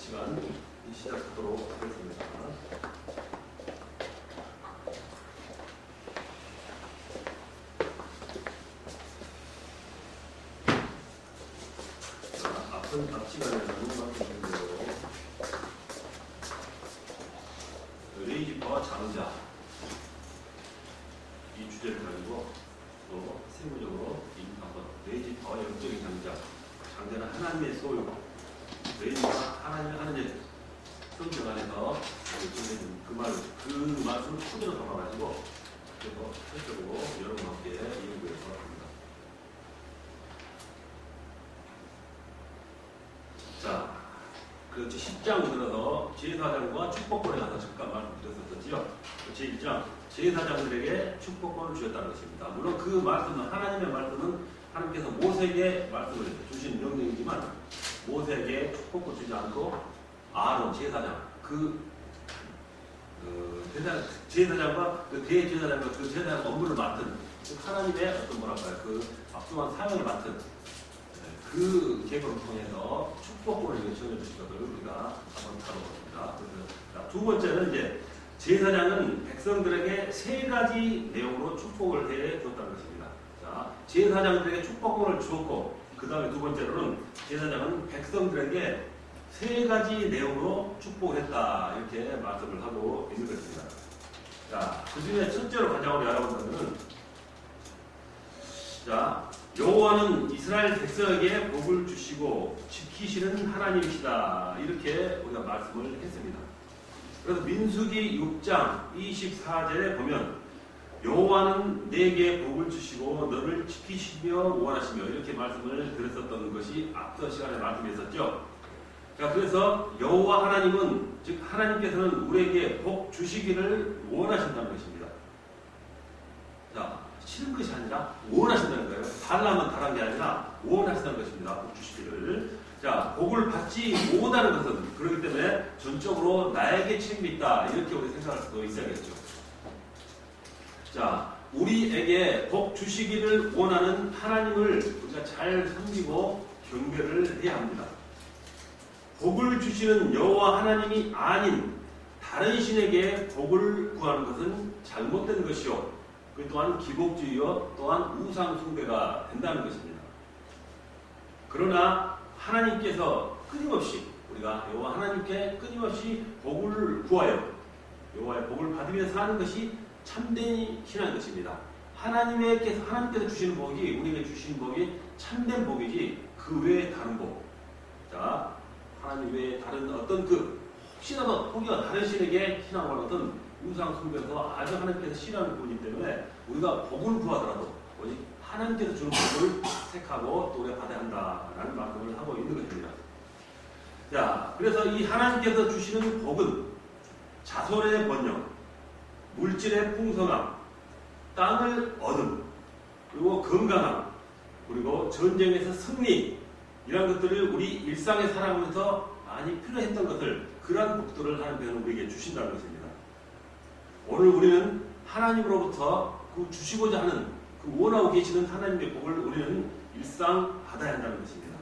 시간 시작하도록 하겠습니다. 앞 시간에는 말씀드린 레이지파와 장자 이 주제를 가지고 또 세부적으로 한번 레이지파와 영적인 장자는 하나님의 소유, 레이지가 하나님의 하느님 성경 안에서 그 말씀을 토대로 담아가지고 그리고 실제로 여러분과 함께 이해해보려고 합니다. 자, 그 10장 들어서 제사장과 축복권에 관해서 잠깐 말씀드렸었지요. 제1장 제사장들에게 축복권을 주셨다는 것입니다. 물론 그 말씀은 하나님의 말씀은 하나님께서 모세에게 말씀을 주신 명령이지만 모세에게 축복권 주지 않고 아론 제사장 제사장과 그 대제사장과 그 제사장 업무를 맡은 하나님의 어떤 뭐랄까요 그 막중한 사명을 맡은 그 계획을 통해서 축복권을 요청해 주신 것을 우리가 한번 다뤄보겠습니다. 그래서 두 번째는 이제 제사장은 백성들에게 세 가지 내용으로 축복을 해 줬다는 것입니다. 자, 제사장들에게 축복권을 주었고 그 다음에 두 번째로는 제사장은 백성들에게 세 가지 내용으로 축복을 했다 이렇게 말씀을 하고 있는 것입니다. 자, 그 중에 첫째로 가장 우리 알아본다면 자, 여호와는 이스라엘 백성에게 복을 주시고 지키시는 하나님이시다 이렇게 우리가 말씀을 했습니다. 그래서 민수기 6장 24절에 보면 여호와는 내게 복을 주시고 너를 지키시며 원하시며 이렇게 말씀을 드렸었던 것이 앞서 시간에 말씀했었죠. 자, 그래서 여호와 하나님은 즉 하나님께서는 우리에게 복 주시기를 원하신다는 것입니다. 자, 싫은 것이 아니라 원하신다는 거예요. 달라면 달한 게 아니라 원하신다는 것입니다. 복 주시기를. 자, 복을 받지 못하는 것은 그렇기 때문에 전적으로 나에게 책임이 있다 이렇게 우리 생각할 수도 있어야겠죠. 자, 우리에게 복 주시기를 원하는 하나님을 우리가 잘 섬기고 경배를 해야 합니다. 복을 주시는 여호와 하나님이 아닌 다른 신에게 복을 구하는 것은 잘못된 것이요. 그 또한 기복주의요 또한 우상 숭배가 된다는 것입니다. 그러나 하나님께서 끊임없이 우리가 여호와 하나님께 끊임없이 복을 구하여 여호와의 복을 받으며 사는 것이 참된 신앙인 것입니다. 하나님께서 주시는 복이 우리에게 주시는 복이 참된 복이지 그 외에 다른 복. 자, 하나님 외에 다른 어떤 혹시라도 혹여 다른 신에게 신앙을 어떤 우상 숭배에서 아주 하나님께서 싫어하는 부분이기 때문에 우리가 복을 구하더라도 오직 하나님께서 주는 복을 택하고 또 우리가 받아야 한다라는 말씀을 하고 있는 것입니다. 자, 그래서 이 하나님께서 주시는 복은 자손의 번영, 물질의 풍성함, 땅을 얻음, 그리고 건강함, 그리고 전쟁에서 승리 이런 것들을 우리 일상에 살아가면서 많이 필요했던 것들 그러한 복들을 하나님께서는 우리에게 주신다는 것입니다. 오늘 우리는 하나님으로부터 그 주시고자 하는 그 원하고 계시는 하나님의 복을 우리는 일상 받아야 한다는 것입니다.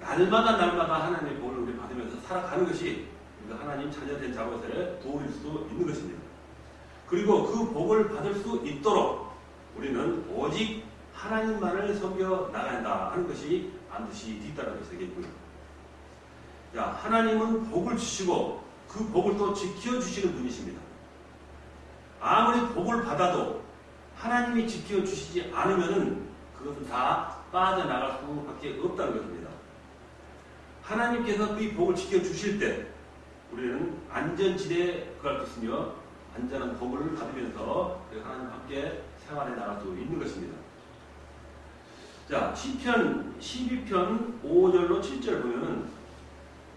날마다 하나님의 복을 우리 받으면서 살아가는 것이 우리가 하나님 자녀된 자것에 도움일 수도 있는 것입니다. 그리고 그 복을 받을 수 있도록 우리는 오직 하나님만을 섬겨 나가야 한다 하는 것이 반드시 뒤따르는 것이겠고요. 자, 하나님은 복을 주시고 그 복을 또 지켜주시는 분이십니다. 아무리 복을 받아도 하나님이 지켜주시지 않으면은 그것은 다 빠져나갈 수밖에 없다는 것입니다. 하나님께서 이 복을 지켜주실 때 우리는 안전지대에 갈 수 있으며 안전한 복을 받으면서 하나님과 함께 생활해 나갈 수 있는 것입니다. 자, 시편 12편 5절로 7절 보면은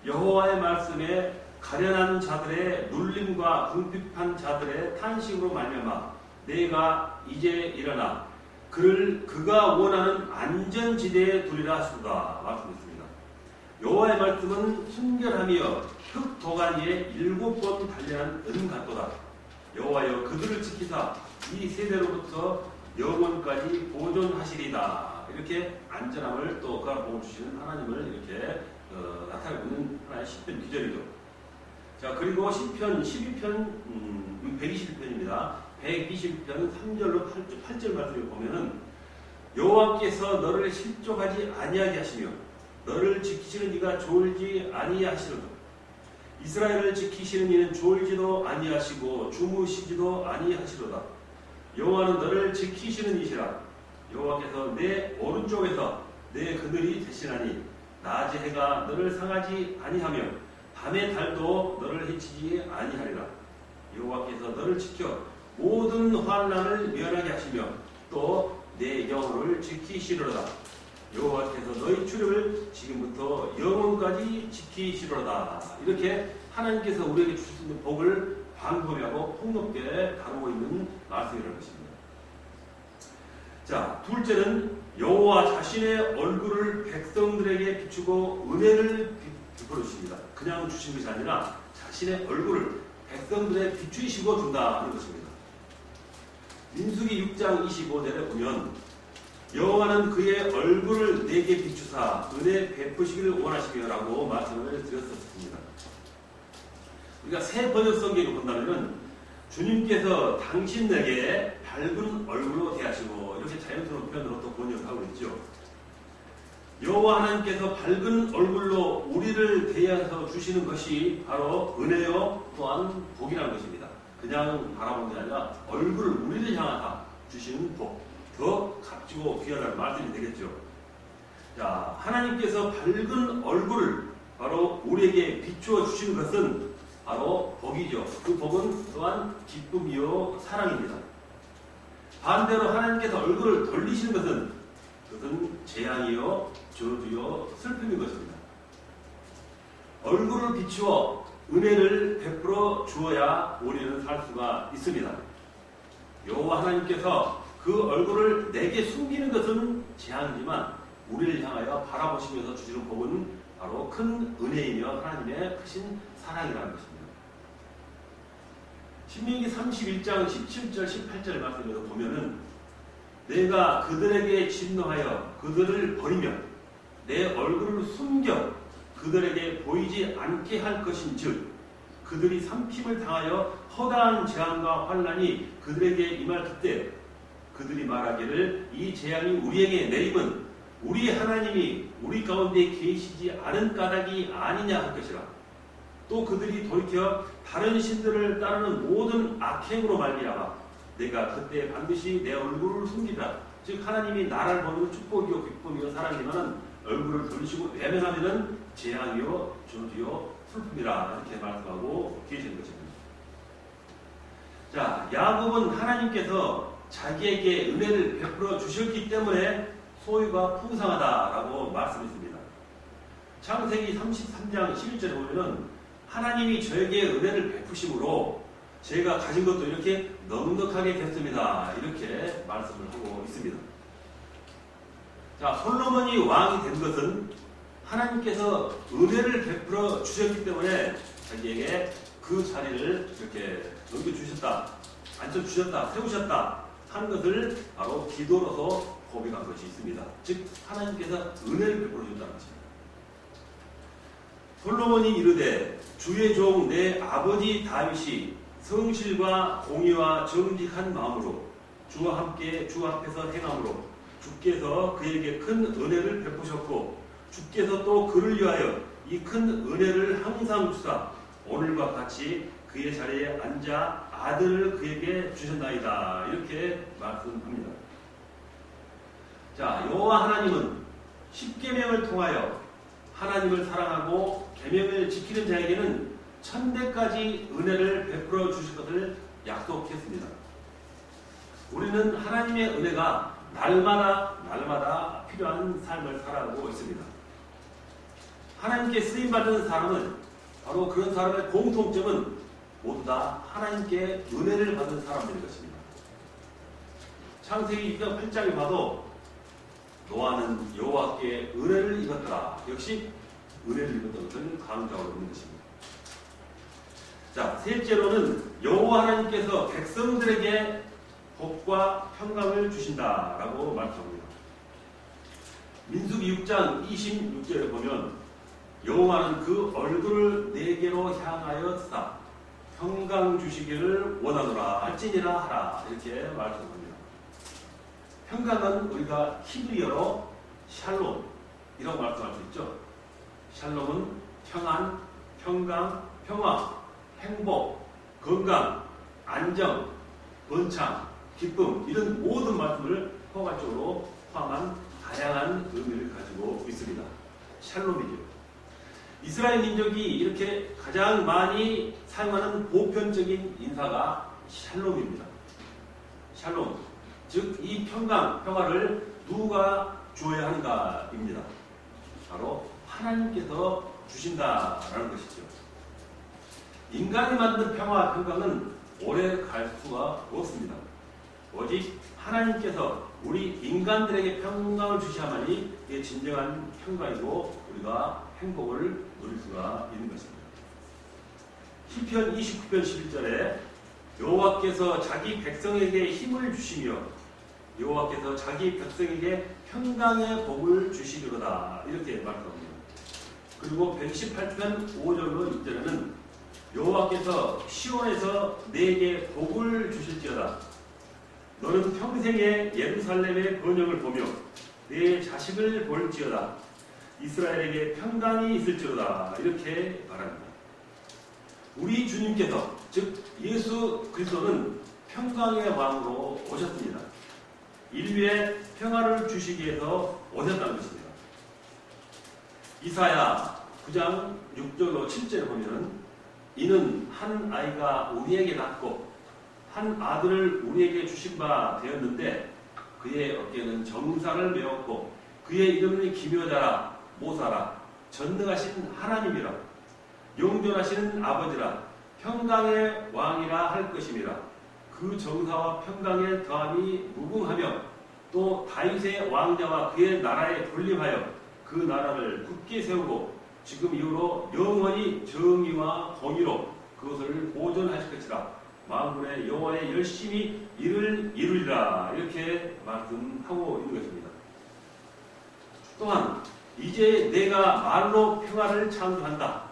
여호와의 말씀에 가련한 자들의 눌림과 궁핍한 자들의 탄식으로 말미암아 내가 이제 일어나 그가 원하는 안전지대에 두리라 하시도다 말씀했습니다. 여호와의 말씀은 순결하며 흙 도가니에 7번 단련한 은 같도다. 여호와여 그들을 지키사 이 세대로부터 영원까지 보존하시리다. 이렇게 안전함을 또 그가 보여주시는 하나님을 이렇게 나타나고 있는 하나의 시편 기절이죠. 자, 그리고 시편 12편 121편입니다. 120편 3절로 8절 말씀을 보면은 여호와께서 너를 실족하지 아니하게 하시며 너를 지키시는 이가 졸지 아니하시로다. 이스라엘을 지키시는 이는 졸지도 아니하시고 주무시지도 아니하시로다. 여호와는 너를 지키시는 이시라. 여호와께서 내 오른쪽에서 내 그늘이 되시나니 낮의 해가 너를 상하지 아니하며 밤의 달도 너를 해치지 아니하리라. 여호와께서 너를 지켜 모든 환난을 면하게 하시며 또 내 영혼을 지키시리로다. 여호와께서 너희 출입을 지금부터 영원까지 지키시리로다. 이렇게 하나님께서 우리에게 주실 수 있는 복을 광범위하고 폭넓게 다루고 있는 말씀이라는 것입니다. 자, 둘째는 여호와 자신의 얼굴을 백성들에게 비추고 은혜를 베풀어 주십니다. 그냥 주신 것이 아니라 자신의 얼굴을 백성들에 비추시고 준다는 것입니다. 민수기 6장 25절에 보면 여호와는 그의 얼굴을 내게 비추사 은혜 베푸시기를 원하시며 라고 말씀을 드렸었습니다. 우리가 새 번역 성경을 본다면 주님께서 당신에게 밝은 얼굴로 대하시고 이렇게 자연스러운 표현으로 또 번역하고 있죠. 여호와 하나님께서 밝은 얼굴로 우리를 대하여 주시는 것이 바로 은혜요 또한 복이라는 것입니다. 그냥 바라보는 게 아니라 얼굴을 우리를 향하사 주시는 복, 더 값지고 귀하다는 말씀이 되겠죠. 자, 하나님께서 밝은 얼굴을 바로 우리에게 비추어 주시는 것은 바로 복이죠. 그 복은 또한 기쁨이요 사랑입니다. 반대로 하나님께서 얼굴을 돌리시는 것은 그것은 재앙이요 저주요 슬픔인 것입니다. 얼굴을 비추어 은혜를 베풀어 주어야 우리는 살 수가 있습니다. 여호와 하나님께서 그 얼굴을 내게 숨기는 것은 재앙이지만 우리를 향하여 바라보시면서 주시는 복은 바로 큰 은혜이며 하나님의 크신 사랑이라는 것입니다. 신명기 31장 17절 18절 말씀에서 보면은 내가 그들에게 진노하여 그들을 버리며 내 얼굴을 숨겨 그들에게 보이지 않게 할 것인즉 그들이 삼킴을 당하여 허다한 재앙과 환난이 그들에게 임할 그때 그들이 말하기를 이 재앙이 우리에게 내림은 우리 하나님이 우리 가운데 계시지 않은 까닭이 아니냐 할 것이라. 또 그들이 돌이켜 다른 신들을 따르는 모든 악행으로 말미암아 내가 그때 반드시 내 얼굴을 숨기라. 즉 하나님이 나를 보는 축복이요 기쁨이요 사랑이면 얼굴을 돌리시고 외면하면은 재앙이요 저주요 슬픔이라 이렇게 말씀하고 계시는 것입니다. 자, 야곱은 하나님께서 자기에게 은혜를 베풀어 주셨기 때문에 소유가 풍성하다라고 말씀했습니다. 창세기 33장 11절에 보면은 하나님이 저에게 은혜를 베푸심으로 제가 가진 것도 이렇게 넉넉하게 됐습니다. 이렇게 말씀을 하고 있습니다. 자, 솔로몬이 왕이 된 것은 하나님께서 은혜를 베풀어 주셨기 때문에 자기에게 그 자리를 이렇게 넘겨주셨다, 앉혀주셨다, 세우셨다 하는 것을 바로 기도로서 고백한 것이 있습니다. 즉 하나님께서 은혜를 베풀어 주셨다는 것입니다. 솔로몬이 이르되 주의 종 내 아버지 다윗이 성실과 공의와 정직한 마음으로 주와 함께 주 앞에서 행함으로 주께서 그에게 큰 은혜를 베푸셨고 주께서 또 그를 위하여 이 큰 은혜를 항상 주사 오늘과 같이 그의 자리에 앉아 아들을 그에게 주셨나이다. 이렇게 말씀합니다. 자, 여호와 하나님은 십계명을 통하여 하나님을 사랑하고 계명을 지키는 자에게는 천대까지 은혜를 베풀어 주실 것을 약속했습니다. 우리는 하나님의 은혜가 날마다 필요한 삶을 살아가고 있습니다. 하나님께 쓰임받은 사람은 바로 그런 사람의 공통점은 모두 다 하나님께 은혜를 받은 사람들인 것입니다. 창세기 6장 8장에 봐도 노아는 여호와께 은혜를 입었더라. 역시 은혜를 입었던 것은 강조하고 있는 것입니다. 자, 셋째로는 여호와 하나님께서 백성들에게 복과 평강을 주신다라고 말씀합니다. 민수기 6장 26절에 보면 여호와는 그 얼굴을 내게로 향하여 드사 평강 주시기를 원하노라 할지니라 하라. 이렇게 말씀합니다. 평강은 우리가 히브리어로 샬롬이라고 말씀할 수 있죠. 샬롬은 평안, 평강, 평화, 행복, 건강, 안정, 번창, 기쁨 이런 모든 말씀을 포괄적으로 포함한 다양한 의미를 가지고 있습니다. 샬롬이죠. 이스라엘 민족이 이렇게 가장 많이 사용하는 보편적인 인사가 샬롬입니다. 샬롬, 즉 이 평강, 평화를 누가 주어야 하는가입니다. 바로 하나님께서 주신다라는 것이죠. 인간이 만든 평화, 평강은 오래 갈 수가 없습니다. 오직 하나님께서 우리 인간들에게 평강을 주셔야만이 이게 진정한 평강이고 우리가 행복을 누릴 수가 있는 것입니다. 시편 29편 11절에 여호와께서 자기 백성에게 힘을 주시며 여호와께서 자기 백성에게 평강의 복을 주시리로다 이렇게 말합니다. 그리고 118편 5절로 6절에는 여호와께서 시온에서 내게 복을 주실지어다. 너는 평생에 예루살렘의 번영을 보며 내 자식을 볼지어다. 이스라엘에게 평강이 있을지어다. 이렇게 말합니다. 우리 주님께서 즉 예수 그리스도는 평강의 왕으로 오셨습니다. 인류에 평화를 주시기 위해서 오셨다는 것입니다. 이사야 9장 6절로 7절에 보면 이는 한 아이가 우리에게 낳고 한 아들을 우리에게 주신 바 되었는데 그의 어깨는 정사를 메었고 그의 이름은 기묘자라 모사라 전능하신 하나님이라 영존하시는 아버지라 평강의 왕이라 할 것임이라. 그 정사와 평강의 더함이 무궁하며 또 다윗의 왕자와 그의 나라에 군림하여 그 나라를 굳게 세우고 지금 이후로 영원히 정의와 공의로 그것을 보존하실 것이라. 만군의 여호와의 열심히 이를 이루리라. 이렇게 말씀하고 있는 것입니다. 또한 이제 내가 말로 평화를 창조한다.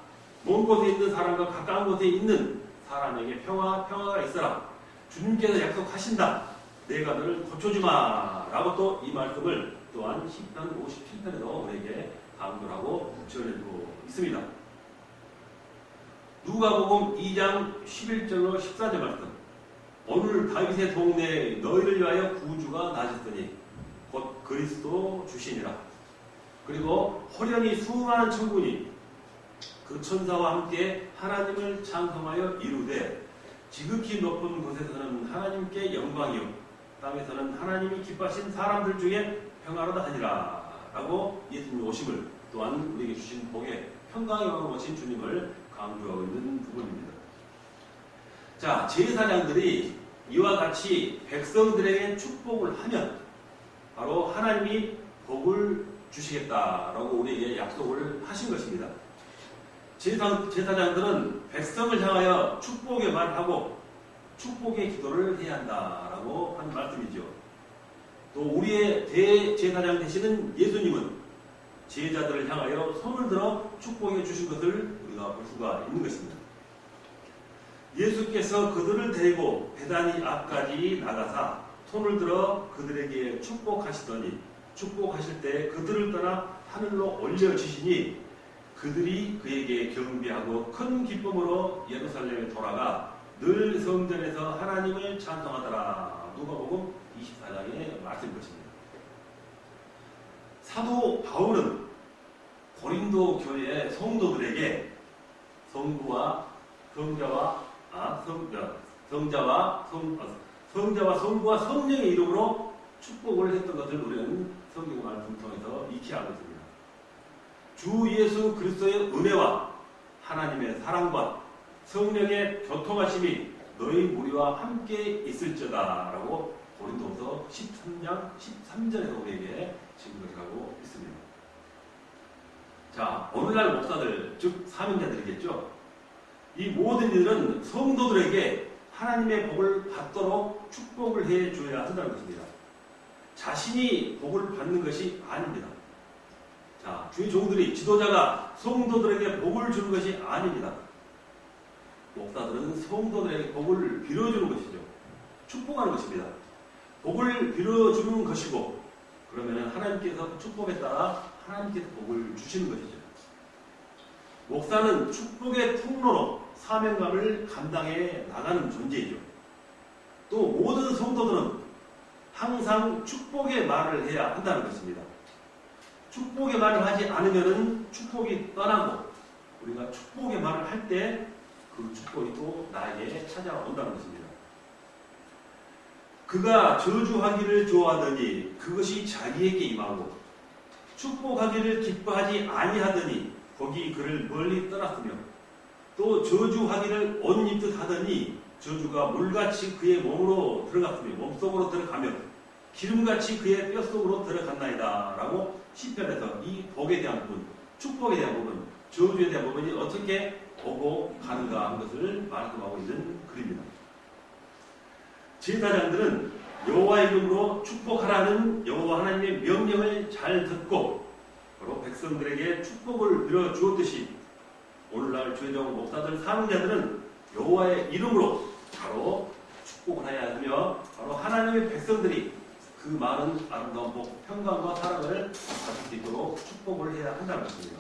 먼 곳에 있는 사람과 가까운 곳에 있는 사람에게 평화가 있어라. 주님께서 약속하신다. 내가 너를 고쳐주마. 라고 또 이 말씀을 또한 10편 57편에도 우리에게 강조하고 전해주고 있습니다. 누가복음 2장 11절로 14절 말씀. 오늘 다윗의 동네에 너희를 위하여 구주가 나셨더니 곧 그리스도 주시니라. 그리고 호련히 수많은 천군이 그 천사와 함께 하나님을 찬송하여 이루되 지극히 높은 곳에서는 하나님께 영광이요 땅에서는 하나님이 기뻐하신 사람들 중에 평화로다 하니라. 라고 예수님이 오심을 또한 우리에게 주신 복에 평강의 왕으로 오신 주님을 강조하고 있는 부분입니다. 자, 제사장들이 이와 같이 백성들에게 축복을 하면 바로 하나님이 복을 주시겠다라고 우리에게 약속을 하신 것입니다. 제사장들은 백성을 향하여 축복의 말을 하고 축복의 기도를 해야 한다라고 하는 말씀이죠. 또 우리의 대제사장 되시는 예수님은 제자들을 향하여 손을 들어 축복해 주신 것을 우리가 볼 수가 있는 것입니다. 예수께서 그들을 데리고 베다니 앞까지 나가사 손을 들어 그들에게 축복하시더니 축복하실 때 그들을 떠나 하늘로 올려주시니 그들이 그에게 경배하고 큰 기쁨으로 예루살렘에 돌아가 늘 성전에서 하나님을 찬송하더라. 누가복음 24장의 말씀인 것입니다. 사도 바울은 고린도 교회의 성도들에게 성자와 성부와 성령의 이름으로 축복을 했던 것을 우리는 성경 말씀을 통해서 익히 알고 있습니다. 주 예수 그리스도의 은혜와 하나님의 사랑과 성령의 교통하심이 너희 무리와 함께 있을지어다 라고 고린도서 13장 13절에서 우리에게 증거하고 있습니다. 자, 오늘날 목사들 즉 사명자들이겠죠. 이 모든 일은 성도들에게 하나님의 복을 받도록 축복을 해줘야 한다는 것입니다. 자신이 복을 받는 것이 아닙니다. 자, 자, 주의 종들이 지도자가 성도들에게 복을 주는 것이 아닙니다. 목사들은 성도들에게 복을 빌어주는 것이죠. 축복하는 것입니다. 복을 빌어주는 것이고, 그러면 하나님께서 그 축복에 따라 하나님께서 복을 주시는 것이죠. 목사는 축복의 통로로 사명감을 감당해 나가는 존재이죠. 또 모든 성도들은 항상 축복의 말을 해야 한다는 것입니다. 축복의 말을 하지 않으면 축복이 떠나고, 우리가 축복의 말을 할 때 그 축복이 또 나에게 찾아온다는 것입니다. 그가 저주하기를 좋아하더니 그것이 자기에게 임하고, 축복하기를 기뻐하지 아니하더니 거기 그를 멀리 떠났으며, 또 저주하기를 옷 입듯 하더니 저주가 물같이 그의 몸으로 들어갔으며 몸속으로 들어가며 기름같이 그의 뼛속으로 들어갔나이다 라고 시편에서 이 복에 대한 부분, 축복에 대한 부분, 저주에 대한 부분이 어떻게 오고 가는가 하는 것을 말씀하고 있는 글입니다. 제사장들은 여호와의 이름으로 축복하라는 여호와 하나님의 명령을 잘 듣고 바로 백성들에게 축복을 빌어 주었듯이, 오늘날 주의종 목사들 사명자들은 여호와의 이름으로 바로 축복을 해야 하며, 바로 하나님의 백성들이 그 많은 아름다운 복, 평강과 사랑을 받을 수 있도록 축복을 해야 한다는 것입니다.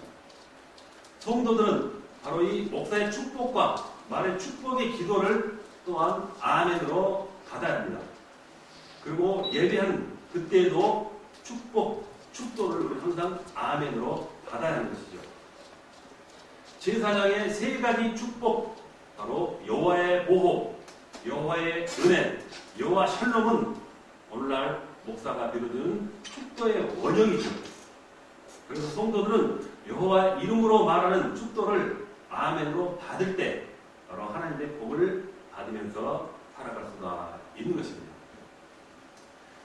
성도들은 바로 이 목사의 축복과 말의 축복의 기도를 또한 아멘으로 받아야 합니다. 그리고 예배하는 그때에도 축도를 우리 항상 아멘으로 받아야 하는 것이죠. 제사장의 세 가지 축복, 바로 여호와의 보호, 여호와의 은혜, 여호와 샬롬은 오늘날 목사가 빌어주는 축도의 원형이죠. 그래서 성도들은 여호와 이름으로 말하는 축도를 아멘으로 받을 때 바로 하나님의 복을 받으면서 살아갈 수가 있는 것입니다.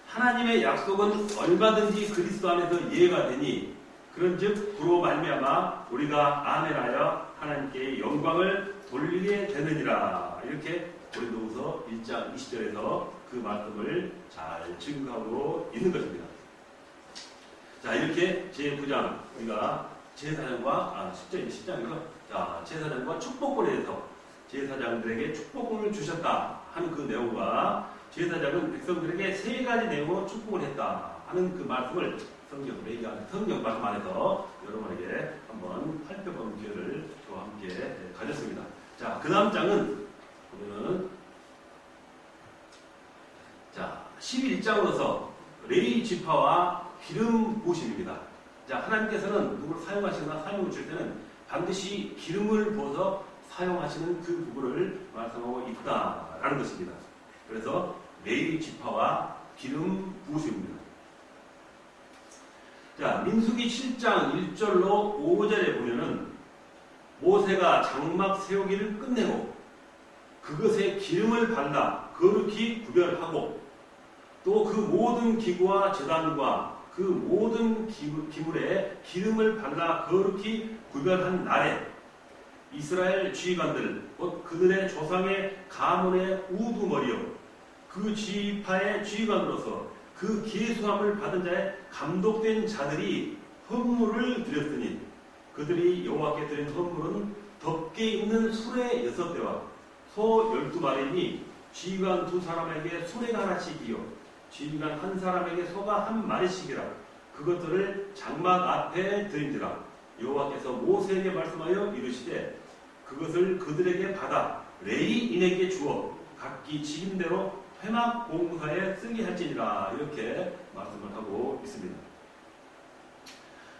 하나님의 약속은 얼마든지 그리스도 안에서 이해가 되니, 그런즉 그로 말미암아 우리가 아멘하여 하나님께 영광을 돌리게 되느니라. 이렇게 고린도후서 1장 20절에서 그 말씀을 잘 증거하고 있는 것입니다. 자, 이렇게 제9장 우리가 제사장과 10장이죠. 자, 제사장과 축복권에 대해서 제사장들에게 축복권을 주셨다 하는 그 내용과, 제사장은 백성들에게 세 가지 내용으로 축복을 했다 하는 그 말씀을 성경 말씀 안에서 여러분에게 한번 살펴보는 기회를 저와 함께 가졌습니다. 자, 그 다음 장은 보면은, 자, 11장으로서 레위 지파와 기름 부으심입니다. 자, 하나님께서는 누구를 사용하시거나 사용을 줄 때는 반드시 기름을 부어서 사용하시는 그 부분을 말씀하고 있다라는 것입니다. 그래서 레위 지파와 기름 부으심입니다. 자, 민수기 7장 1절로 5절에 보면은 모세가 장막 세우기를 끝내고 그것에 기름을 발라 거룩히 구별하고, 또 그 모든 기구와 제단과 그 모든 기물에 기름을 발라 거룩히 구별한 날에 이스라엘 지휘관들, 곧 그들의 조상의 가문의 우두머리요, 그 지파의 지휘관으로서 그 기수함을 받은 자의 감독된 자들이 헌물을 드렸으니, 그들이 여호와께 드린 헌물은 덮개 있는 수레 6대와 소 12마리니 지휘관 2사람에게 수레가 하나씩이요 지휘관 1사람에게 소가 1마리씩이라. 그것들을 장막 앞에 드린지라. 여호와께서 모세에게 말씀하여 이르시되 그것을 그들에게 받아 레위인에게 주어 각기 직임대로 회막 공사에 쓰게 할지니라. 이렇게 말씀을 하고 있습니다.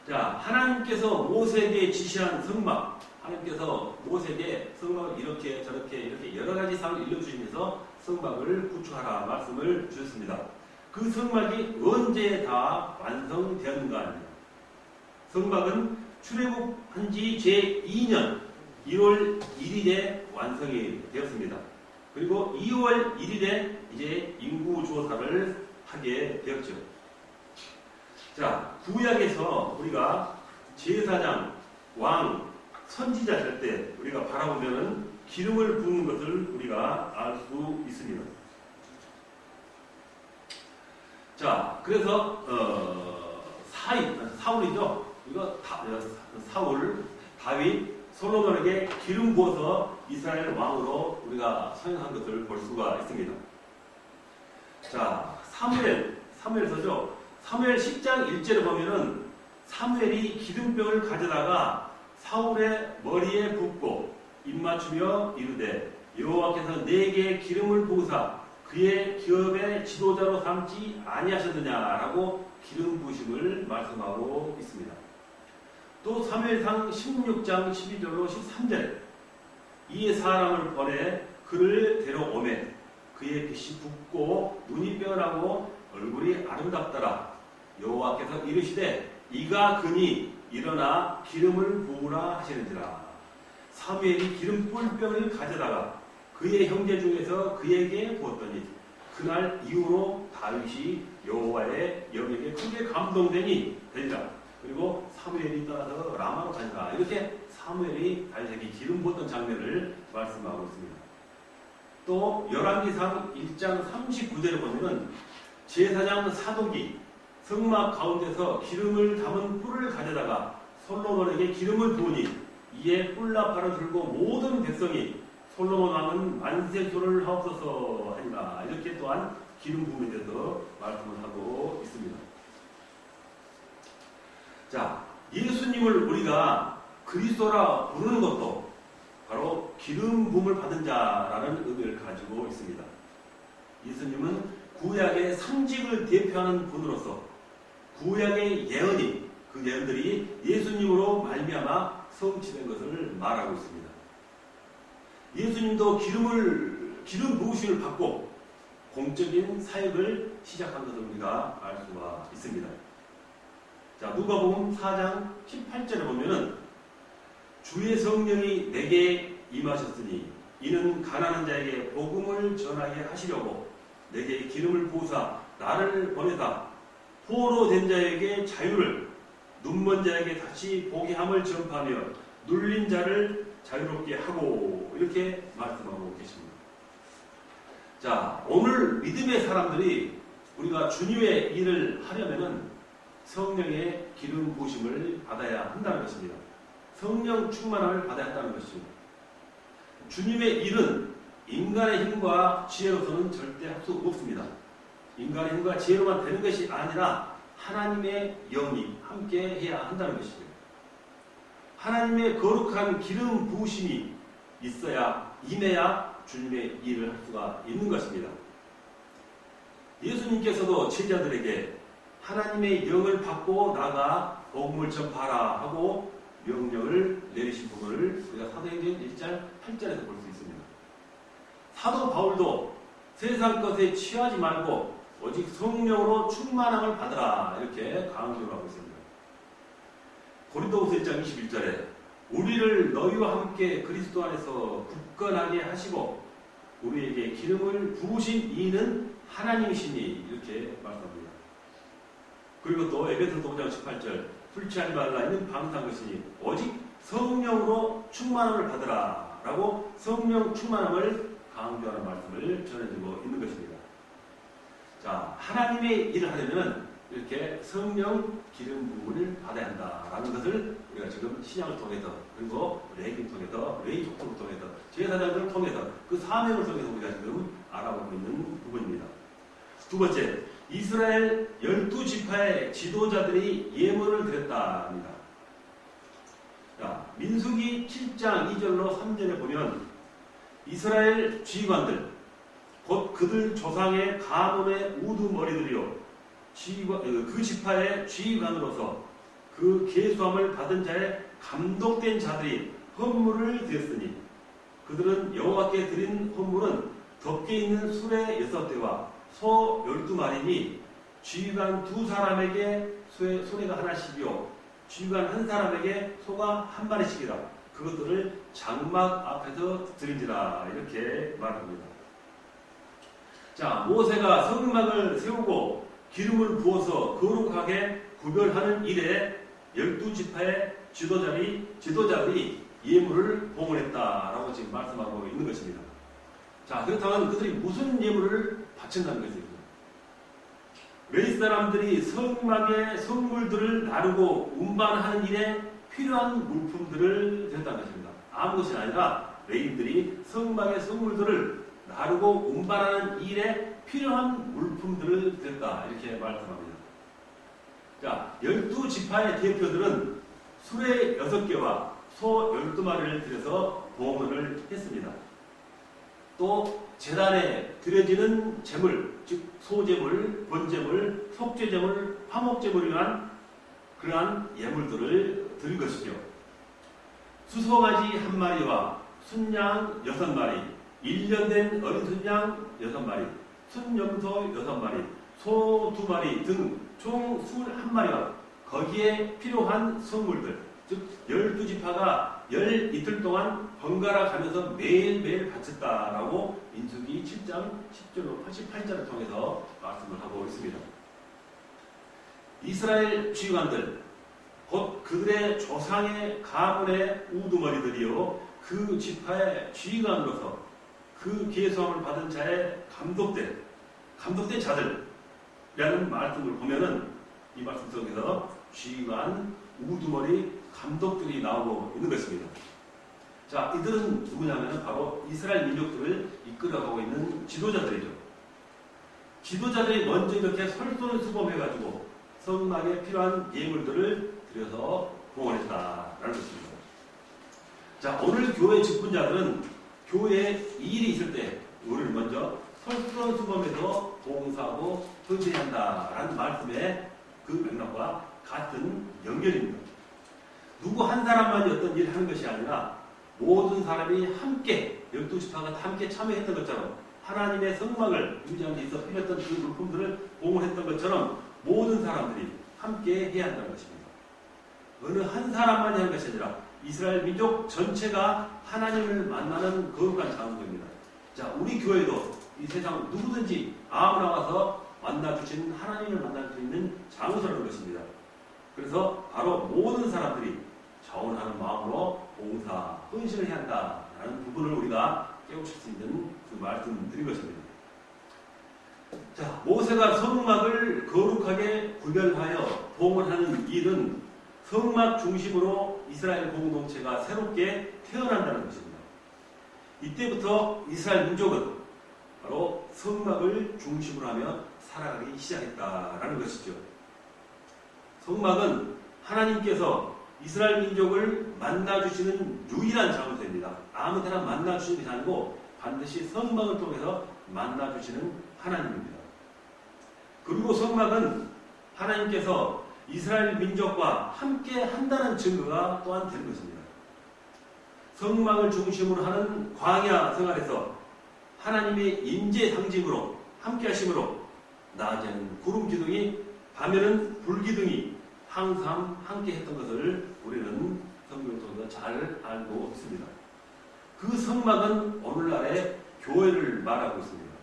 자, 하나님께서 모세에게 지시한 성막, 하나님께서 모세에게 성막을 이렇게 저렇게 이렇게 여러 가지 사항을 일러주시면서 성막을 구축하라 말씀을 주셨습니다. 그 성막이 언제 다 완성되었는가 합니다. 성막은 출애굽한 지 제2년 1월 1일에 완성이 되었습니다. 그리고 2월 1일에 이제 인구조사를 하게 되었죠. 자, 구약에서 우리가 제사장, 왕, 선지자 될 때 우리가 바라보면은 기름을 부은 것을 우리가 알 수 있습니다. 자, 그래서 사울이죠. 이거 사울, 다윗, 솔로몬에게 기름 부어서 이스라엘 왕으로 우리가 서행한 것을 볼 수가 있습니다. 자, 사무엘서죠. 사무엘 10장 1절에 보면은 사무엘이 기름병을 가져다가 사울의 머리에 붓고 입맞추며 이르되 여호와께서 내게 기름을 부으사 그의 기업의 지도자로 삼지 아니하셨느냐라고 기름 부으심을 말씀하고 있습니다. 또 사무엘상 16장 12절로 13절에 이에 사람을 보내 그를 데려오매 그의 빛이 붓고 눈이 변하고 얼굴이 아름답더라. 여호와께서 이르시되 이가 그니 일어나 기름을 부으라 하시는지라. 사무엘이 기름 뿔병을 가져다가 그의 형제 중에서 그에게 부었더니 그날 이후로 다윗이 여호와의 영에게 크게 감동되니 되니라. 그리고 사무엘이 따라서 라마로 가니라. 이렇게 사무엘이 다윗에게 기름 부었던 장면을 말씀하고 있습니다. 또 열왕기상 1장 39절에 보면은 제사장 사독이 성막 가운데서 기름을 담은 뿔을 가져다가 솔로몬에게 기름을 부으니 이에 뿔나팔을 들고 모든 백성이 솔로몬 왕은 만세소를 하옵소서 하니라. 이렇게 또한 기름 부음에 대해서 말씀을 하고 있습니다. 자, 예수님을 우리가 그리스도라 부르는 것도 바로 기름 부음을 받은 자라는 의미를 가지고 있습니다. 예수님은 구약의 상징을 대표하는 분으로서 구약의 예언이 그 예언들이 예수님으로 말미암아 성취된 것을 말하고 있습니다. 예수님도 기름 부으심을 받고 공적인 사역을 시작한 것을 우리가 알 수가 있습니다. 자, 누가복음 4장 18절에 보면은 주의 성령이 내게 임하셨으니 이는 가난한 자에게 복음을 전하게 하시려고 내게 기름을 부으사 나를 보내사 포로 된 자에게 자유를 눈먼 자에게 다시 보게 함을 전파하며 눌린 자를 자유롭게 하고 이렇게 말씀하고 계십니다. 자, 오늘 믿음의 사람들이 우리가 주님의 일을 하려면은 성령의 기름 부으심을 받아야 한다는 것입니다. 성령 충만함을 받아야 한다는 것입니다. 주님의 일은 인간의 힘과 지혜로서는 절대 할 수 없습니다. 인간의 힘과 지혜로만 되는 것이 아니라 하나님의 영이 함께 해야 한다는 것입니다. 하나님의 거룩한 기름 부으심이 있어야 임해야 주님의 일을 할 수가 있는 것입니다. 예수님께서도 제자들에게 하나님의 영을 받고 나가 복음을 전파하라 하고 명령을 내리신 부분을 우리가 사도행전 1장 8절에서 볼 수 있습니다. 사도 바울도 세상 것에 취하지 말고 오직 성령으로 충만함을 받으라 이렇게 강조를 하고 있습니다. 고린도후서 1장 21절에 우리를 너희와 함께 그리스도 안에서 굳건하게 하시고 우리에게 기름을 부으신 이는 하나님이시니 이렇게 말씀합니다. 그리고 또 에베소서 5장 18절 술 취하지 말라 이는 방탕한 것이니 오직 성령으로 충만함을 받으라 라고 성령 충만함을 강조하는 말씀을 전해주고 있는 것입니다. 자, 하나님의 일을 하려면 이렇게 성령 기름 부음을 받아야 한다라는 것을 우리가 지금 신약을 통해서 그리고 레위를 통해서 레위 족속을 통해서 제사장들을 통해서 그 사명을 통해서 우리가 지금 알아보고 있는 부분입니다. 두 번째, 이스라엘 12지파의 지도자들이 예물을 드렸다 합니다. 자, 민수기 7장 2절로 3절에 보면 이스라엘 지휘관들 곧 그들 조상의 가문의 우두머리들이요 그 지파의 지휘관으로서 그 계수함을 받은 자의 감독된 자들이 헌물을 드렸으니 그들은 여호와께 드린 헌물은 덮개 있는 수레 6대와 소 12마리니 지휘관 2사람에게 소래가 하나씩이요 지휘관 1사람에게 소가 1마리씩이라 그것들을 장막 앞에서 드린지라 이렇게 말합니다. 자, 모세가 성막을 세우고 기름을 부어서 거룩하게 구별하는 일에 12지파의 지도자들이 예물을 봉헌했다라고 지금 말씀하고 있는 것입니다. 자, 그렇다면 그들이 무슨 예물을 바친다는 것입니다. 레위 사람들이 성막의 성물들을 나르고 운반하는 일에 필요한 물품들을 드렸다는 것입니다. 아무 것이 아니라 레위인들이 성막의 성물들을 나르고 운반하는 일에 필요한 물품들을 드렸다. 이렇게 말씀합니다. 자, 12지파의 대표들은 수레 6개와 소 12마리를 들여서 봉헌을 했습니다. 또 제단에 드려지는 제물, 즉 소제물, 번제물, 속죄제물, 화목제물이란 그러한 예물들을 드린 것이죠. 수송아지 1마리와 순양 6마리, 1년 된 어린 순양 6마리, 순염소 6마리, 소 2마리 등 총 21마리와 거기에 필요한 선물들, 즉 12지파가 열 이틀 동안 번갈아 가면서 매일매일 바쳤다라고 민수기 7장 10절로 88절을 통해서 말씀을 하고 있습니다. 이스라엘 지휘관들, 곧 그들의 조상의 가문의 우두머리들이요 그 지파의 지휘관으로서 그 계수함을 받은 자의 감독된 자들이라는 말씀을 보면은 이 말씀 속에서 지휘관, 우두머리, 감독들이 나오고 있는 것입니다. 자, 이들은 누구냐면 바로 이스라엘 민족들을 이끌어가고 있는 지도자들이죠. 지도자들이 먼저 이렇게 설솔수범해가지고 성막에 필요한 예물들을 들여서 봉헌했다라는 것입니다. 자, 오늘 교회 직분자들은 교회에 일이 있을 때 우리를 먼저 설솔수범해서 봉사하고 헌신한다라는 말씀의 그 맥락과 같은 연결입니다. 누구 한 사람만이 어떤 일을 하는 것이 아니라 모든 사람이 함께 12지파가 함께 참여했던 것처럼 하나님의 성막을 유지하는 데 있어 필요했던 그 물품들을 봉헌했던 것처럼 모든 사람들이 함께 해야 한다는 것입니다. 어느 한 사람만이 하는 것이 아니라 이스라엘 민족 전체가 하나님을 만나는 거룩한 장소입니다. 자, 우리 교회도 이 세상 누구든지 아무나 와서 만나주신 하나님을 만날 수 있는 장소라는 것입니다. 그래서 바로 모든 사람들이 자원하는 마음으로 봉사, 헌신을 해야 한다라는 부분을 우리가 깨우칠 수 있는 그 말씀을 드린 것입니다. 자, 모세가 성막을 거룩하게 구별하여 봉헌하는 일은 성막 중심으로 이스라엘 공동체가 새롭게 태어난다는 것입니다. 이때부터 이스라엘 민족은 바로 성막을 중심으로 하며 살아가기 시작했다라는 것이죠. 성막은 하나님께서 이스라엘 민족을 만나주시는 유일한 장소입니다. 아무 데나 만나주시는 것이 아니고 반드시 성막을 통해서 만나주시는 하나님입니다. 그리고 성막은 하나님께서 이스라엘 민족과 함께 한다는 증거가 또한 되는 것입니다. 성막을 중심으로 하는 광야 생활에서 하나님의 임재 상징으로 함께 하심으로 낮에는 구름 기둥이 밤에는 불 기둥이 항상 함께 했던 것을 우리는 성경을 통해서 잘 알고 있습니다. 그 성막은 오늘날의 교회를 말하고 있습니다.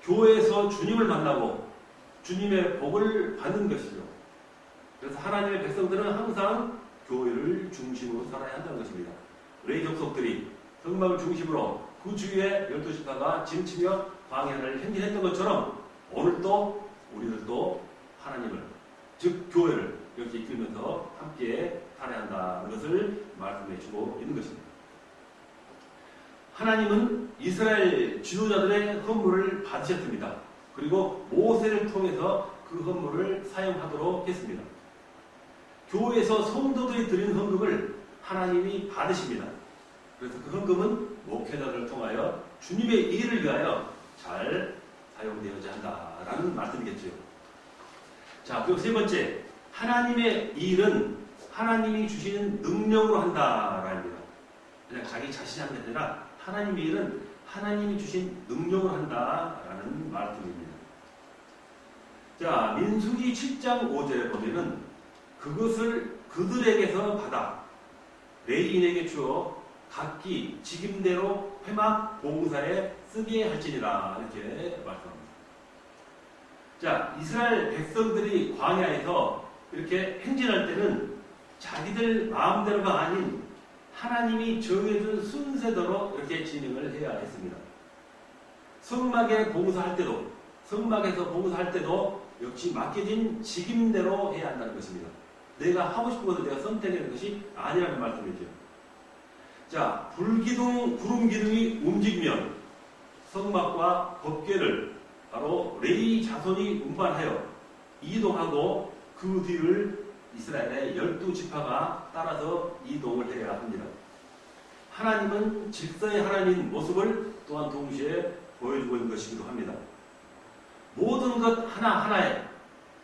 교회에서 주님을 만나고 주님의 복을 받는 것이죠. 그래서 하나님의 백성들은 항상 교회를 중심으로 살아야 한다는 것입니다. 레위 족속들이 성막을 중심으로 그 주위에 12지파가 짐치며 광야를 행진했던 것처럼 오늘도 우리들도 하나님을, 즉 교회를 이렇게 이끌면서 함께 살아야 한다는 것을 말씀해 주고 있는 것입니다. 하나님은 이스라엘 지도자들의 헌물을 받으셨습니다. 그리고 모세를 통해서 그 헌물을 사용하도록 했습니다. 교회에서 성도들이 드린 헌금을 하나님이 받으십니다. 그래서 그 헌금은 목회자들을 통하여 주님의 일을 위하여 잘 사용되어야 한다라는 말씀이겠죠. 자, 그리고 세 번째, 하나님의 일은 하나님이 주시는 능력으로 한다라입니다. 그냥 자기 자신이 하는 게 아니라 하나님의 일은 하나님이 주신 능력으로 한다라는 말씀입니다. 자, 민수기 7장 5절에 보면은 그것을 그들에게서 받아 레위인에게 주어 각기 직임대로 회막 봉사에 쓰게 할지니라 이렇게 말씀합니다. 자, 이스라엘 백성들이 광야에서 이렇게 행진할 때는 자기들 마음대로가 아닌 하나님이 정해준 순서대로 이렇게 진행을 해야 했습니다. 성막에 봉사할 때도 성막에서 봉사할 때도 역시 맡겨진 직임대로 해야 한다는 것입니다. 내가 하고 싶은 것을 내가 선택하는 것이 아니라는 말씀이죠. 자, 불기둥, 구름기둥이 움직이면 성막과 법궤를 바로 레위 자손이 운반하여 이동하고 그 뒤를 이스라엘의 12지파가 따라서 이동을 해야 합니다. 하나님은 질서의 하나님 모습을 또한 동시에 보여주고 있는 것이기도 합니다. 모든 것 하나하나에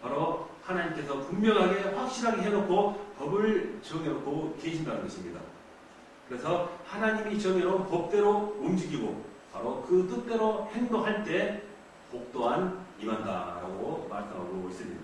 바로 하나님께서 분명하게 확실하게 해놓고 법을 정해놓고 계신다는 것입니다. 그래서 하나님이 정해놓은 법대로 움직이고 바로 그 뜻대로 행동할 때 복 또한 임한다라고 말씀하고 있습니다.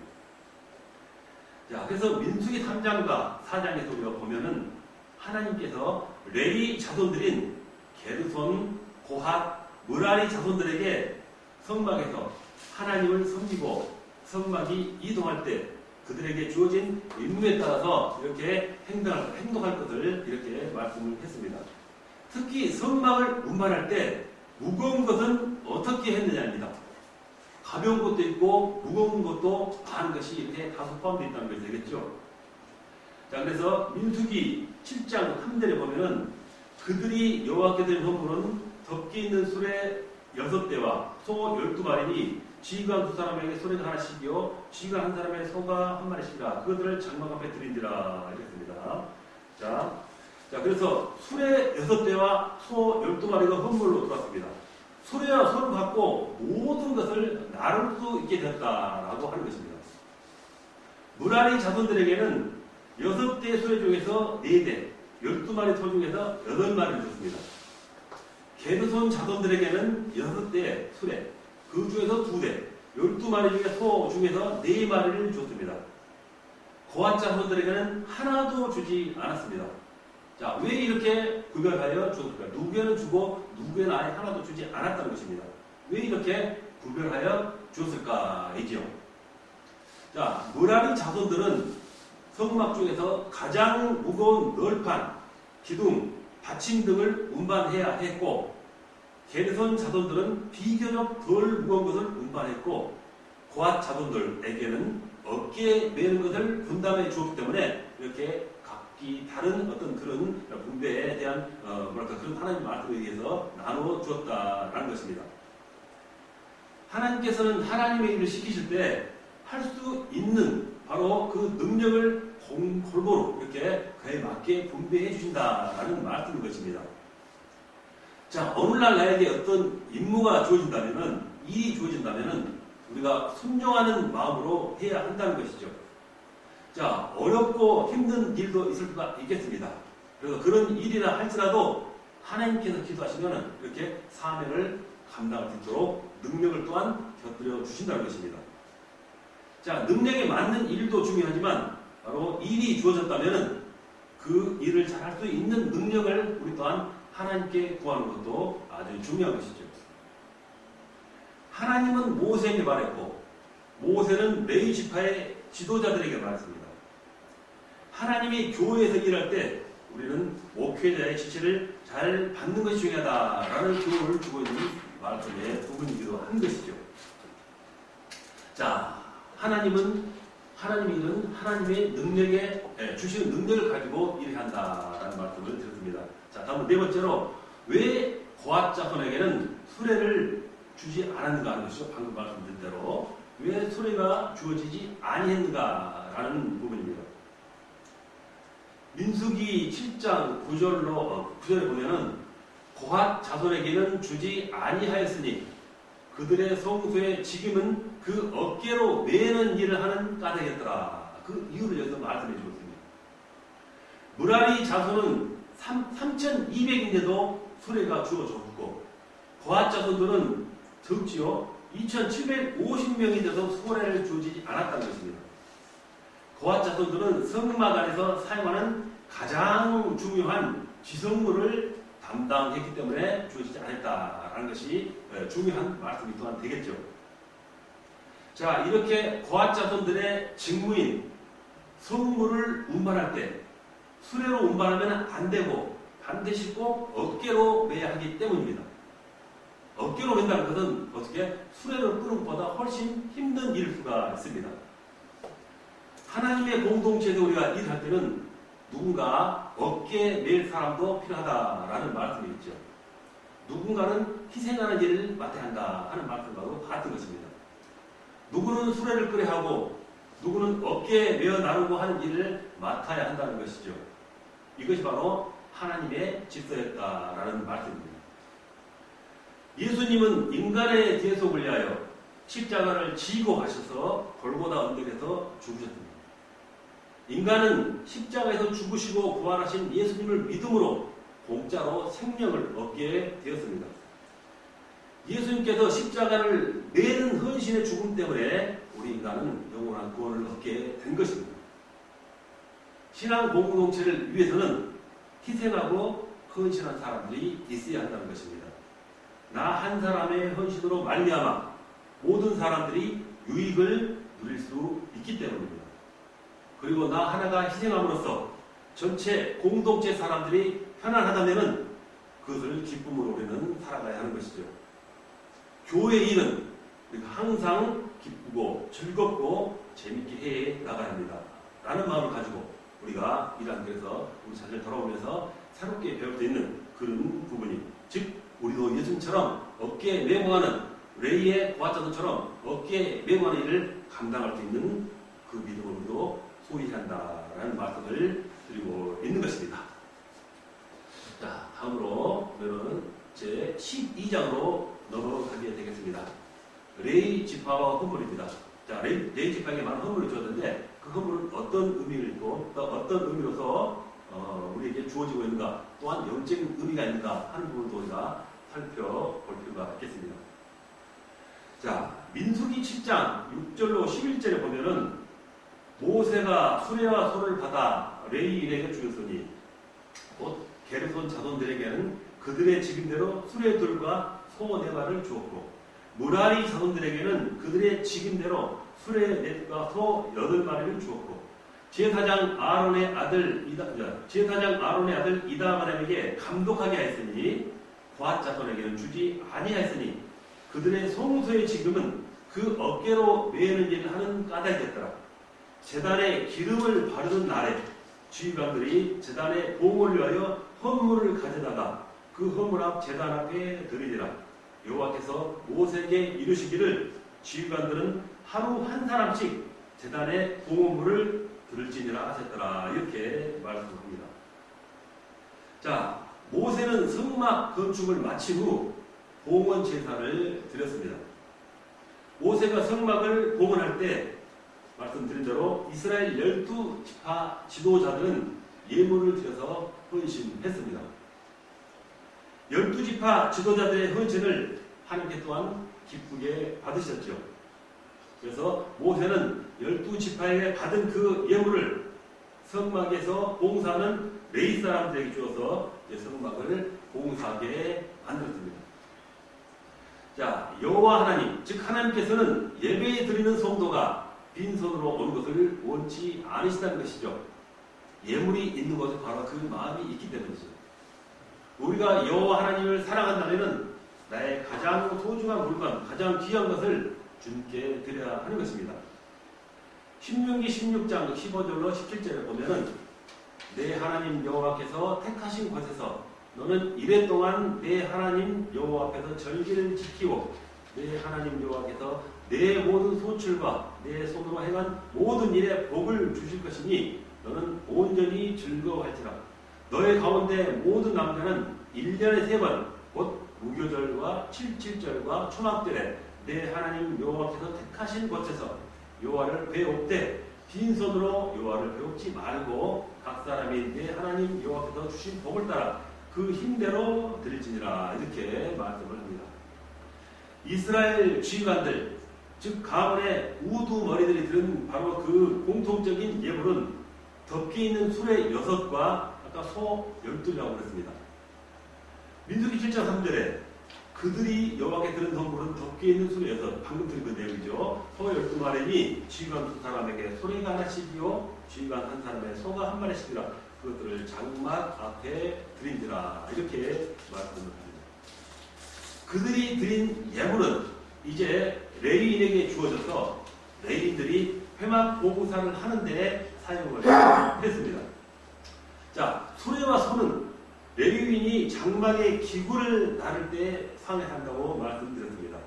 자, 그래서 민수기 3장과 4장에서 우리가 보면은 하나님께서 레위 자손들인 게르손, 고핫, 므라리 자손들에게 성막에서 하나님을 섬기고 성막이 이동할 때 그들에게 주어진 임무에 따라서 이렇게 행동할 것을 이렇게 말씀을 했습니다. 특히 성막을 운반할 때 무거운 것은 어떻게 했느냐입니다. 가벼운 것도 있고 무거운 것도 많은 것이 이렇게 다소 포함되어 있다는 것이 되겠죠. 자, 그래서 민수기 7장 3절에 보면은 그들이 여호와께 드린 헌물은 덮개 있는 수레 6대와 소 12마리니 지휘관 2사람에게 소리가 하나씩이요 지휘관 한 사람에게 소가 한 마리씩이라 그들을 장막 앞에 드린지라 이랬습니다. 자, 그래서 수레 6대와 소 12마리가 헌물로 들어왔습니다. 수레와 소를 갖고 모든 것을 나눌 수 있게 되었다라고 하는 것입니다. 므라리 자손들에게는 6대 수레 중에서 4대, 12마리 소 중에서 8마리를 줬습니다. 게르손 자손들에게는 6대 수레, 그 중에서 2대, 12마리 중에 소 중에서 4마리를 줬습니다. 고핫 자손들에게는 하나도 주지 않았습니다. 자, 왜 이렇게 구별하여 줬을까? 누구에는 주고 누구에는 아예 하나도 주지 않았다는 것입니다. 왜 이렇게 구별하여 줬을까? 이지요. 자, 므라리 자손들은 성막 중에서 가장 무거운 널판, 기둥, 받침 등을 운반해야 했고 게르손 자손들은 비교적 덜 무거운 것을 운반했고 고핫 자손들에게는 어깨에 매는 것을 분담해 주었기 때문에 이렇게 각기 다른 어떤 그런 분배에 대한 그런 하나님의 말씀에 의해서 나누어 주었다라는 것입니다. 하나님께서는 하나님의 일을 시키실 때 할 수 있는 바로 그 능력을 골고루 이렇게 그에 맞게 분배해 주신다라는 말씀인 것입니다. 자, 어느 날 나에게 어떤 임무가 주어진다면은, 일이 주어진다면은, 우리가 순종하는 마음으로 해야 한다는 것이죠. 자, 어렵고 힘든 일도 있을 수가 있겠습니다. 그래서 그런 일이라 할지라도 하나님께서 기도하시면은 이렇게 사명을 감당할 수 있도록 능력을 또한 곁들여 주신다는 것입니다. 자, 능력에 맞는 일도 중요하지만, 바로 일이 주어졌다면은 그 일을 잘 할 수 있는 능력을 우리 또한 하나님께 구하는 것도 아주 중요한 것이죠. 하나님은 모세에게 말했고 모세는 레위 지파의 지도자들에게 말했습니다. 하나님이 교회에서 일할 때 우리는 목회자의 지시를 잘 받는 것이 중요하다라는 교훈을 주고 있는 말씀의 부분이기도 한 것이죠. 자, 하나님의 일은 하나님의 능력에 주시는 능력을 가지고 일해야 한다라는 말씀을 드렸습니다. 자, 다음 4번째로 왜 고핫 자손에게는 수레를 주지 않았는가 하는 것이죠. 방금 말씀드린 대로 왜 수레가 주어지지 아니했는가라는 부분입니다. 민수기 7장 9절에 보면은 고핫 자손에게는 주지 아니하였으니 그들의 성소의 직임은 그 어깨로 매는 일을 하는 까닭이었더라. 그 이유를 여기서 말씀해 주고 있습니다. 므라리 자손은 3,200인데도 수레가 주어졌고 고핫 자손들은 적지요. 2,750명인데도 수레를 주지 않았다는 것입니다. 고핫 자손들은 성막 안에서 사용하는 가장 중요한 지성물을 담당했기 때문에 주어지지 않았다라는 것이 중요한 말씀이 또한 되겠죠. 자, 이렇게 고핫 자손들의 직무인 성물을 운반할 때 수레로 운반하면 안 되고 반드시 꼭 어깨로 매야 하기 때문입니다. 어깨로 맨다는 것은 어떻게 수레를 끄는 것보다 훨씬 힘든 일일 수가 있습니다. 하나님의 공동체에서 우리가 일할 때는 누군가 어깨에 맬 사람도 필요하다라는 말씀이 있죠. 누군가는 희생하는 일을 맡아야 한다 하는 말씀과도 같은 것입니다. 누구는 수레를 끌어야 하고 누구는 어깨에 메어 나르고 하는 일을 맡아야 한다는 것이죠. 이것이 바로 하나님의 질서였다라는 말씀입니다. 예수님은 인간의 대속을 위하여 십자가를 지고 가셔서 골고다 언덕에서 죽으셨습니다. 인간은 십자가에서 죽으시고 부활하신 예수님을 믿음으로 공짜로 생명을 얻게 되었습니다. 예수님께서 십자가를 매는 헌신의 죽음 때문에 우리 인간은 영원한 구원을 얻게 된 것입니다. 신앙 공동체를 위해서는 희생하고 헌신한 사람들이 있어야 한다는 것입니다. 나 한 사람의 헌신으로 말미암아 모든 사람들이 유익을 누릴 수 있기 때문입니다. 그리고 나 하나가 희생함으로써 전체 공동체 사람들이 편안하다면 그것을 기쁨으로 우리는 살아가야 하는 것이죠. 교회 일은 우리가 항상 기쁘고 즐겁고 재밌게 해 나가야 합니다. 라는 마음을 가지고 우리가 일하는 데서 우리 자신을 돌아오면서 새롭게 배울 수 있는 그런 부분이, 즉 우리도 예수님처럼 어깨에 메모하는 레이의 고아자들처럼 어깨에 메모하는 일을 감당할 수 있는 그 믿음으로도 소유해야 한다라는 말씀을 드리고 있는 것입니다. 자, 다음으로 오늘은 제 12장으로 넘어가게 되겠습니다. 레이 지파와 헌물입니다. 자, 레이 지파에게 많은 헌물을 주었는데 그 헌물은 어떤 의미를 있고 또 어떤 의미로서 우리에게 주어지고 있는가, 또한 영적인 의미가 있는가 하는 부분도 우리가 살펴볼 필요가 있겠습니다. 자, 민수기 7장 6절로 11절에 보면은 모세가 수레와 소를 받아 레위 일에게 주었으니 곧 게르손 자손들에게는 그들의 직임대로 수레들과 소 4마리를 주었고 무라리 자손들에게는 그들의 직임대로 수레 4과 소 8마리를 주었고 제사장 아론의 아들 이다만에게 감독하게 하였으니 고앗 자손에게는 주지 아니하였으니 그들의 송수의 직임은 그 어깨로 매는 일을 하는 까닭이 됐더라. 제단에 기름을 바르는 날에 지휘관들이 제단에 봉을 위하여 헌물을 가져다가 그 헌물 앞 제단 앞에 드리니라. 여호와께서 모세에게 이르시기를 지휘관들은 하루 한 사람씩 제단에 봉헌물을 들을지니라 하셨더라. 이렇게 말씀합니다. 자, 모세는 성막 건축을 마친 후 봉헌 제사를 드렸습니다. 모세가 성막을 봉헌할 때 말씀드린 대로 이스라엘 12지파 지도자들은 예물을 드려서 헌신했습니다. 12지파 지도자들의 헌신을 하나님께 또한 기쁘게 받으셨죠. 그래서 모세는 12지파에게 받은 그 예물을 성막에서 봉사하는 레위 사람들에게 주어서 성막을 봉사하게 만들었습니다. 자, 여호와 하나님, 즉 하나님께서는 예배에 드리는 성도가 빈손으로 오는 것을 원치 않으시다는 것이죠. 예물이 있는 것은 바로 그 마음이 있기 때문이죠. 우리가 여호와 하나님을 사랑한다면 나의 가장 소중한 물건, 가장 귀한 것을 주님께 드려야 하는 것입니다. 신명기 16장 15절로 17절에 보면은 내 하나님 여호와께서 택하신 곳에서 너는 이래 동안 내 하나님 여호와 앞에서 절기를 지키고 내 하나님 여호와께서 내 모든 소출과 내 손으로 행한 모든 일에 복을 주실 것이니 너는 온전히 즐거워할지라. 너의 가운데 모든 남자는 1년에 3번 곧 무교절과 77절과 초막절에 내 하나님 여호와께서 택하신 곳에서 여호와를 배웁되 빈손으로 여호와를 배웁지 말고 각 사람이 내 하나님 여호와께서 주신 복을 따라 그 힘대로 드릴지니라. 이렇게 말씀을 합니다. 이스라엘 지휘관들, 즉 가문의 우두머리들이 들은 바로 그 공통적인 예물은 덮개 있는 수레 6과 아까 소 12라고 그랬습니다. 민수기 7장 3절에 그들이 여호와께 드린 헌물은 덮개 있는 수레 6, 방금 들은 그 내용이죠. 소 12마리니 지휘관 2사람에게 소리가 하나씩이요 지휘관 1사람에 소가 1마리씩이라 그것들을 장막 앞에 드린지라. 이렇게 말씀을 합니다. 그들이 드린 예물은 이제 레위인에게 주어져서 레위인들이 회막 보구사를 하는데 사용을 했습니다. 자, 수레와 소는 레위인이 장막의 기구를 나를 때 상해한다고 말씀드렸습니다.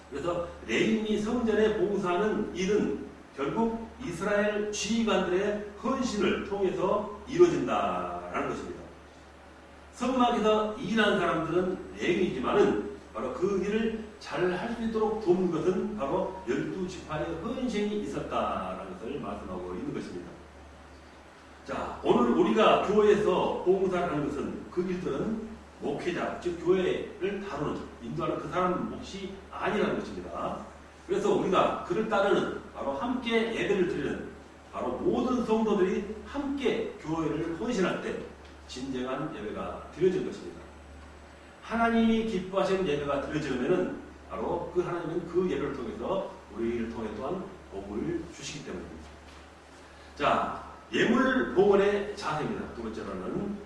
그래서 레위인이 성전에 보구사하는 일은 결국 이스라엘 지휘관들의 헌신을 통해서 이루어진다라는 것입니다. 성막에서 일하는 사람들은 레위이지만은 바로 그 일을 잘 할 수 있도록 돕는 것은 바로 12지파의 헌신이 있었다라는 것을 말씀하고 있는 것입니다. 자, 오늘 우리가 교회에서 보구사를 하는 것은 그 일들은 목회자, 즉 교회를 다루는, 인도하는 그 사람 몫이 아니라는 것입니다. 그래서 우리가 그를 따르는, 바로 함께 예배를 드리는, 바로 모든 성도들이 함께 교회를 헌신할 때 진정한 예배가 드려진 것입니다. 하나님이 기뻐하시는 예배가 드려지려면은 바로 그 하나님은 그 예배를 통해서 우리를 통해 또한 복을 주시기 때문입니다. 자, 예물 봉헌의 자세입니다. 두 번째로는,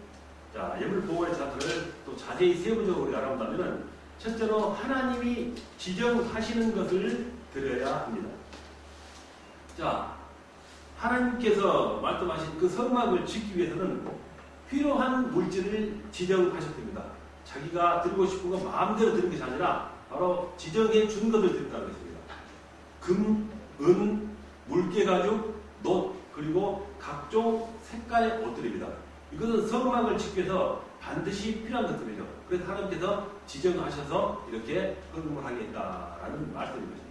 자, 예물 봉헌의 자세를 또 자세히 세부적으로 우리가 알아본다면은, 첫째로 하나님이 지정하시는 것을 드려야 합니다. 자, 하나님께서 말씀하신 그 성막을 짓기 위해서는 필요한 물질을 지정하셨습니다. 자기가 드리고 싶은 거 마음대로 드리는 것이 아니라 바로 지정해 준 것을 드린다는 것입니다. 금, 은, 물개가죽, 놋, 그리고 각종 색깔의 옷들입니다. 이것은 성막을 짓기 위해서 반드시 필요한 것들이죠. 그래서 하나님께서 지정하셔서 이렇게 헌금을 하겠다라는 말씀인 것입니다.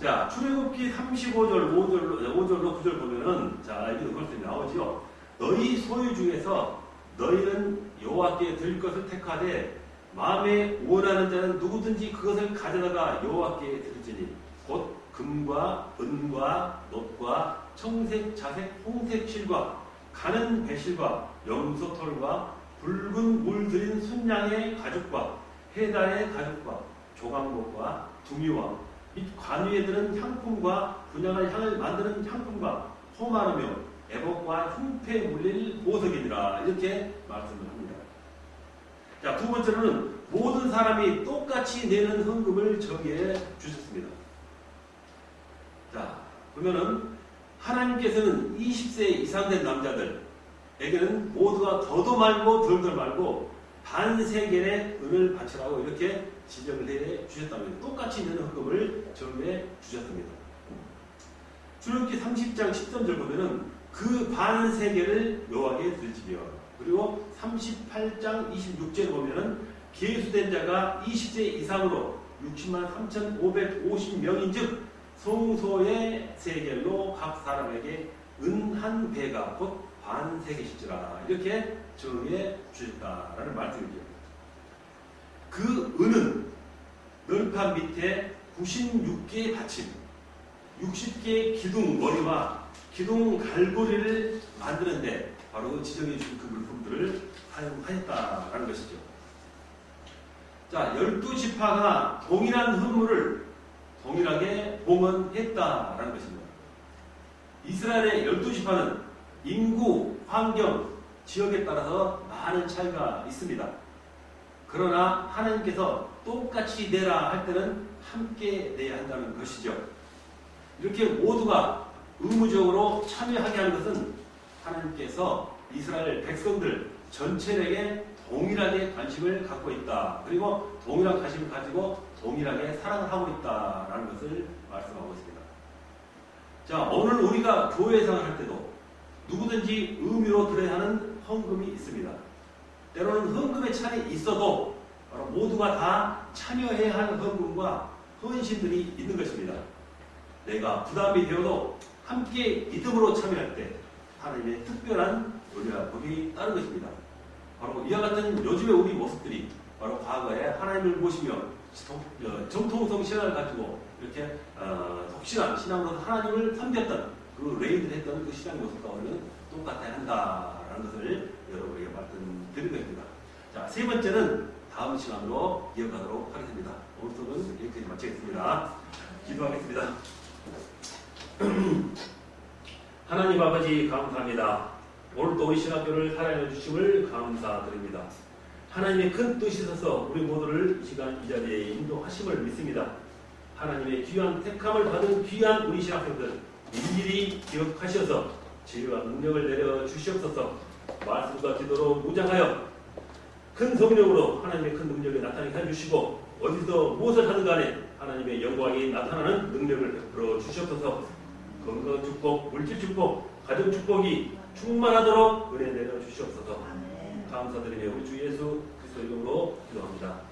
자, 출애굽기 35절, 5절로 9절 보면은, 자, 여기도 그렇게 나오지요. 너희 소유 중에서 너희는 여호와께 드릴 것을 택하되 마음에 원하는 자는 누구든지 그것을 가져다가 여호와께 드릴지니 곧 금과 은과 놋과 청색, 자색, 홍색 실과 가는 배실과 염소털과 붉은 물 들인 순양의 가죽과 해달의 가죽과 조각목과 두미와 및 관위에 드는 향품과 분양한 향을 만드는 향품과 포마르며 애복과 흉패 물릴 보석이니라, 이렇게 말씀을 합니다. 자, 두 번째로는 모든 사람이 똑같이 내는 헌금을 정해 주셨습니다. 자, 그러면은 하나님께서는 20세 이상 된 남자들에게는 모두가 더도 말고 덜도 말고 반세겔의 은을 바치라고 이렇게 지정을 해 주셨답니다. 똑같이 내는 헌금을 정해 주셨습니다. 출애굽기 30장 13절 보면은 그 반세겔을 여호와께 드릴지며, 그리고 38장 26절에 보면은 계수된 자가 20세 이상으로 603,550명인즉 성소의 세겔로 각 사람에게 은 한 배가 곧 반세겔이시라, 이렇게 정해 주셨다라는 말씀이죠. 그 은은 널판 밑에 96개의 받침, 60개의 기둥 머리와 기둥 갈고리를 만드는데 바로 그 지정해 준 그 물품들을 사용하였다라는 것이죠. 자, 12지파가 동일한 헌물을 동일하게 봉헌했다라는 것입니다. 이스라엘의 12지파는 인구, 환경, 지역에 따라서 많은 차이가 있습니다. 그러나 하나님께서 똑같이 내라 할 때는 함께 내야 한다는 것이죠. 이렇게 모두가 의무적으로 참여하게 하는 것은 하나님께서 이스라엘 백성들 전체에게 동일하게 관심을 갖고 있다. 그리고 동일한 관심을 가지고 동일하게 사랑을 하고 있다라는 것을 말씀하고 있습니다. 자, 오늘 우리가 교회 생활을 할 때도 누구든지 의미로 드려야 하는 헌금이 있습니다. 때로는 헌금의 차이 있어도 바로 모두가 다 참여해야 하는 헌금과 헌신들이 있는 것입니다. 내가 부담이 되어도 함께 믿음으로 참여할 때 하나님의 특별한 은혜와 복이 따른 것입니다. 바로 이와 같은 요즘의 우리 모습들이 바로 과거에 하나님을 모시며 정통성 신앙을 가지고 이렇게 독실한 신앙으로 하나님을 섬겼던 그 레이들이 했던 그 신앙 모습과 우리는 똑같아야 한다라는 것을 여러분에게 말씀드린 것입니다. 자, 세 번째는 다음 시간으로 이어가도록 하겠습니다. 오늘 수업은 여기까지 마치겠습니다. 기도하겠습니다. 하나님 아버지 감사합니다. 오늘도 우리 신학교를 사랑해 주심을 감사드립니다. 하나님의 큰 뜻이 있어서 우리 모두를 이 시간 이 자리에 인도하심을 믿습니다. 하나님의 귀한 택함을 받은 귀한 우리 신학생들 일일이 기억하셔서 지혜와 능력을 내려 주시옵소서. 말씀과 기도로 무장하여 큰 성령으로 하나님의 큰 능력을 나타나게 해주시고 어디서 무엇을 하든 간에 하나님의 영광이 나타나는 능력을 베풀어 주시옵소서. 건강 축복, 물질 축복, 가정 축복이 충만하도록 은혜 내려 주시옵소서. 감사드리며 우리 주 예수 그리스도 이름으로 기도합니다.